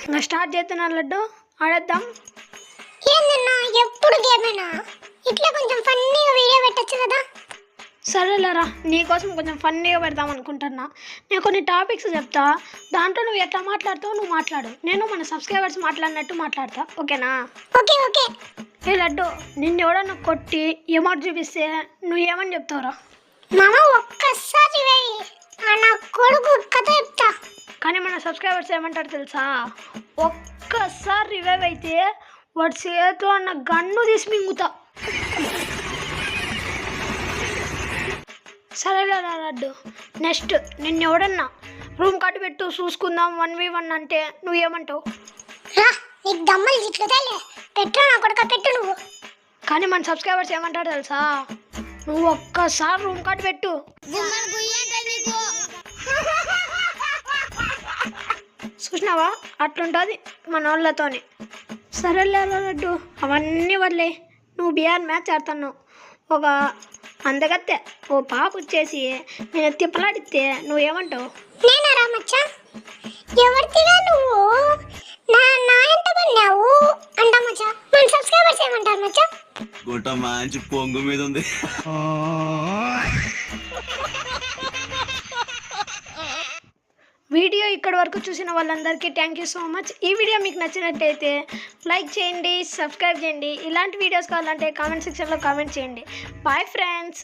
ఇంకా స్టార్ట్ చేస్తున్నా లడ్డు, ఆడేద్దాం. ఏందన్నా ఎప్పుడు గేమేనా? ఇట్లా కొంచెం ఫన్నీగా వీడియో పెట్టచ్చు కదా. సరేలేరా, నీకోసం కొంచెం ఫన్నీగా పెడదాం అనుకుంటున్నా. నేను కొన్ని టాపిక్స్ చెప్తా, దాంట్లో నువ్వు ఎట్లా మాట్లాడుతావు నువ్వు మాట్లాడు, నేను మన సబ్స్క్రైబర్స్ మాట్లాడినట్టు మాట్లాడతా, ఓకేనా? Okay okay. ఏ లడ్డు, నిన్ను ఎవడన్నా కొట్టి ఎమౌంట్ చూపిస్తే నువ్వు ఏమని చెప్తావురా? మామ ఒక్కసారి వెయ్యి, నా కొడుకు కథ చెప్తా. కానీ మన సబ్స్క్రైబర్స్ ఏమంటారు తెలుసా? ఒక్కసారి రివైవ్ అయితే వాడి చేతిలో అన్న గన్ను తీసి మింగుతా. సరేలేరా లడ్డు, నెక్స్ట్ నిన్ను ఎవడన్నా రూమ్ కట్టు పెట్టు చూసుకుందాం 1v1 అంటే నువ్వేమంటావు? నీకు దమ్మలు జిట్లుతాలే, పెట్టు నా కొడుక పెట్టు నువ్వు. కానీ మన సబ్స్క్రైబర్స్ ఏమంటారు తెలుసా? నువ్వు ఒక్కసారి రూమ్ కట్టు పెట్టు. చూసినావా, అట్లుంటుంది మన వాళ్ళతోని. సరేలేరా లడ్డు, అవన్నీ వదిలే. నువ్వు బిఆర్ మ్యాచ్ ఆడుతున్నావు. ఒక అందగత్తె ఓ పాప వచ్చేసి నేను తిప్పలాడితే నువ్వేమంటావు? నేనా రామచ్చా? ఎవరితిగా నువ్వు నా ఎంత పడినావు అంటా మచ్చా. మన సబ్స్క్రైబర్స్ ఏమంటారు మచ్చా? గుట్ట మంచి పొంగు మీద ఉంది. వీడియో ఇక్కడి వరకు చూసిన వాళ్ళందరికీ థ్యాంక్ యూ సో మచ్. ఈ వీడియో మీకు నచ్చినట్టయితే లైక్ చేయండి, సబ్స్క్రైబ్ చేయండి. ఇలాంటి వీడియోస్ కావాలంటే కామెంట్ సెక్షన్లో కామెంట్ చేయండి. Bye friends.